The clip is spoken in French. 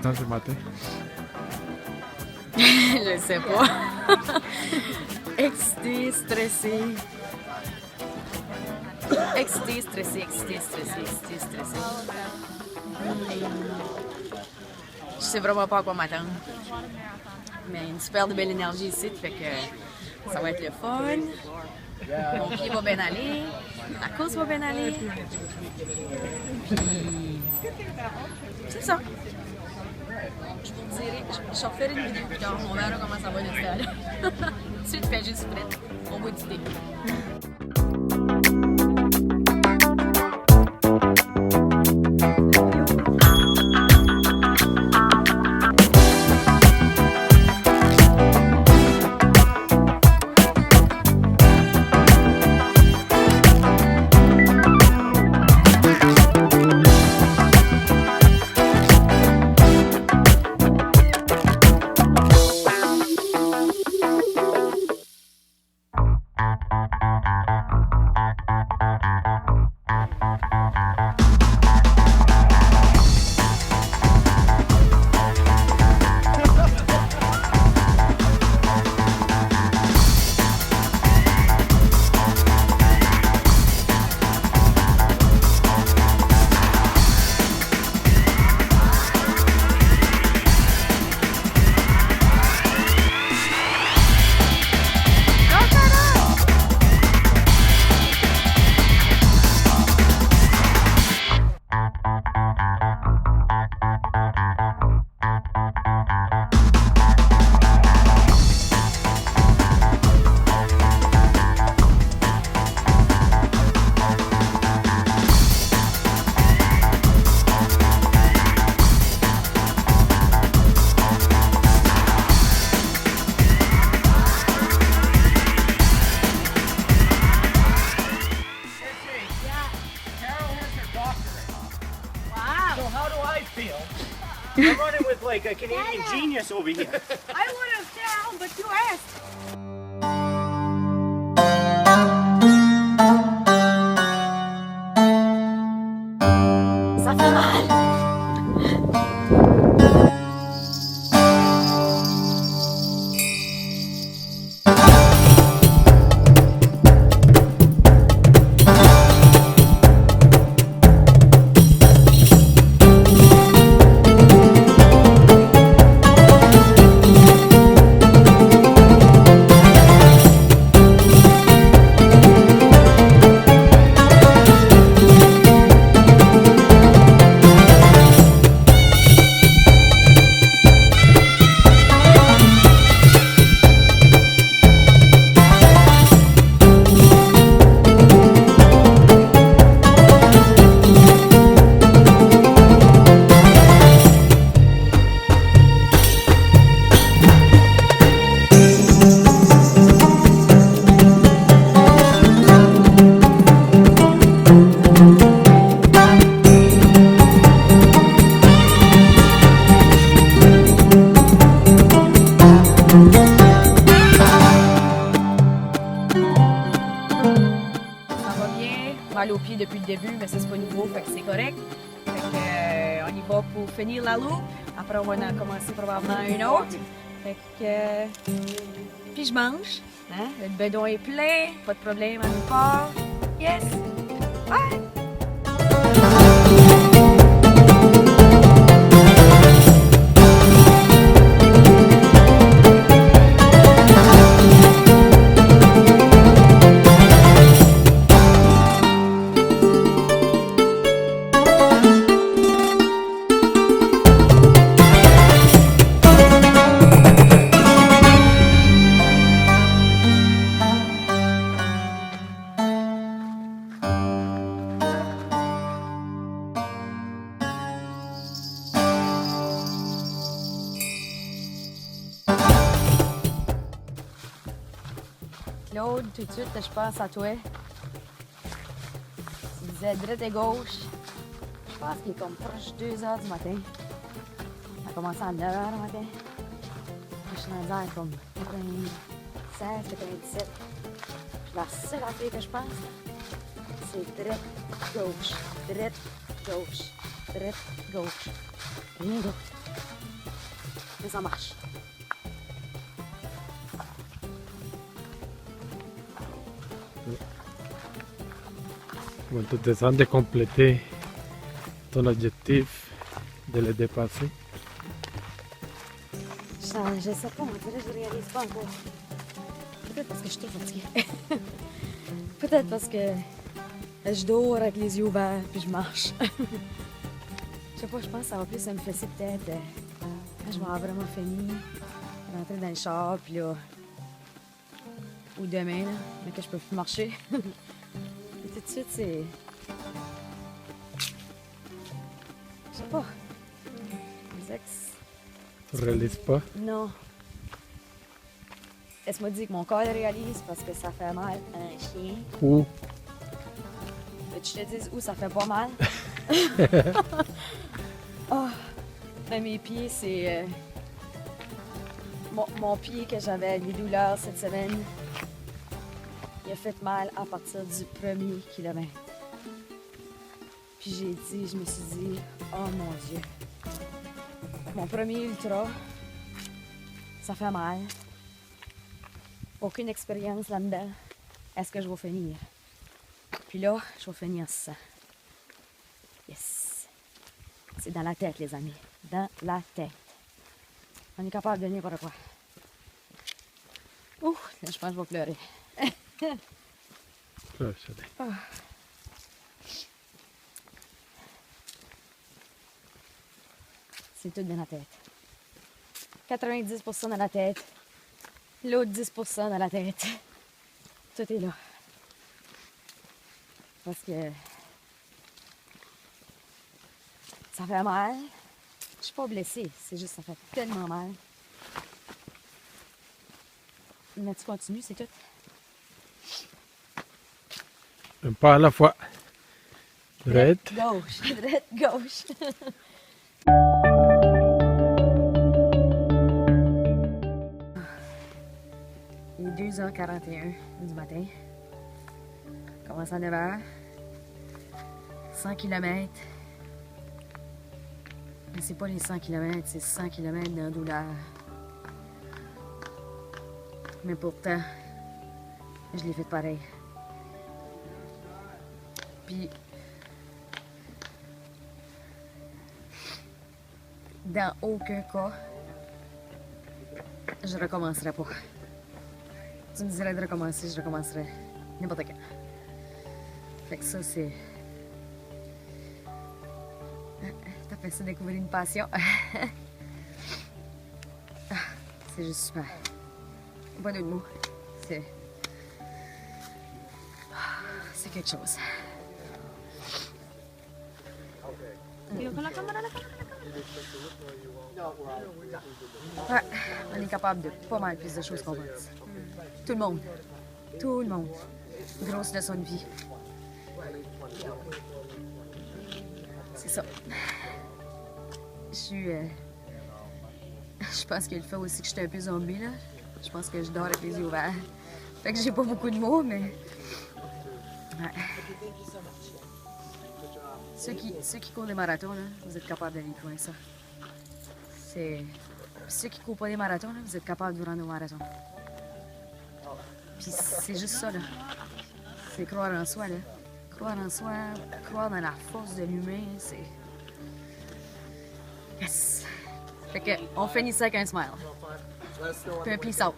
Dans le matin. Je sais pas. Excité, stressé. Excité, stressé, excité, stressé, excité, stressé. Je sais vraiment pas à quoi m'attendre. Mais une super de belle énergie ici, fait que ça va être le fun. Mon pied va bien aller. La course va bien aller. Puis c'est ça. Je vous dirai, je referai une vidéo plus tard, on verra comment ça va notre stade. Tout de suite, fais juste prête. On va éditer. I'm running with like a Canadian genius over here. I would have down, but you asked. Ça fait mal! Mal aux pieds depuis le début, mais ça c'est pas nouveau, fait que c'est correct. Fait que, on y va pour finir la loupe. Après, on va en commencer probablement une autre. Fait que, puis je mange. Hein? Le bedon est plein, pas de problème à nulle part. Yes! Bye! Claude, tout de suite, je pense à toi. Tu disais droite et gauche. Je pense qu'il est comme proche 2 h du matin. On a commencé à 9 h du matin. Je suis dans l'air comme 96, 97. La seule affaire que je pense, c'est droite, gauche, droite, gauche, droite, gauche. Rien d'autre. Mais ça marche. Bon, tu te sens de compléter ton objectif, de le dépasser. Je sais pas, on dirait que je réalise pas encore. Peut-être parce que je suis trop fatiguée. Peut-être parce que je dors avec les yeux ouverts puis je marche. Je sais pas, je pense que ça va plus me fesser peut-être quand je vais avoir vraiment fini, rentrer dans le char puis là, ou demain, là, mais que je peux plus marcher. Et tout de suite, c'est... Je sais pas. Les ex... Tu ne réalises pas. Non. Laisse-moi dire que mon corps le réalise parce que ça fait mal à un chien. Ou Veux-tu que je te dise où ça fait pas mal? Oh, mais mes pieds, c'est... Mon pied que j'avais des douleurs cette semaine, il a fait mal à partir du premier kilomètre. Puis je me suis dit, oh mon Dieu. Mon premier ultra, ça fait mal. Aucune expérience là-dedans. Est-ce que je vais finir? Puis là, je vais finir ça. Yes! C'est dans la tête, les amis. Dans la tête. On est capable de n'importe quoi. Ouh, là, je pense que je vais pleurer. Oh. C'est tout dans la tête. 90% dans la tête. L'autre 10% dans la tête. Tout est là. Parce que ça fait mal. Je suis pas blessée, c'est juste que ça fait tellement mal. Mais tu continues, c'est tout. un pas à la fois. Droite. Gauche, droite, gauche. Il est 2h41 du matin. Commence à 9h. 100 km. Mais c'est pas les 100 km, c'est 100 km dans la douleur. Mais pourtant, je l'ai fait pareil. Puis, dans aucun cas, je recommencerai pas. Tu me dirais de recommencer, je recommencerai n'importe quand. Fait que ça, c'est... T'as fait ça découvrir une passion. C'est juste super. Pas de mots. C'est quelque chose. Ouais, on est capable de pas mal plus de choses qu'on pense. Tout le monde. Tout le monde. Grosse leçon de vie. C'est ça. Je pense qu'il fait aussi que j'étais un peu zombie, là. Je pense que je dors avec les yeux ouverts. Fait que j'ai pas beaucoup de mots, mais... Ouais. Ceux qui courent des marathons, là, vous êtes capables d'aller plus loin que ça. C'est... Ceux qui courent pas des marathons, là, vous êtes capables de vous rendre au marathon. Puis c'est juste ça, là. C'est croire en soi, là. Croire en soi, croire dans la force de l'humain, c'est... Yes! Fait que, on finit ça avec un smile. Puis un peace out.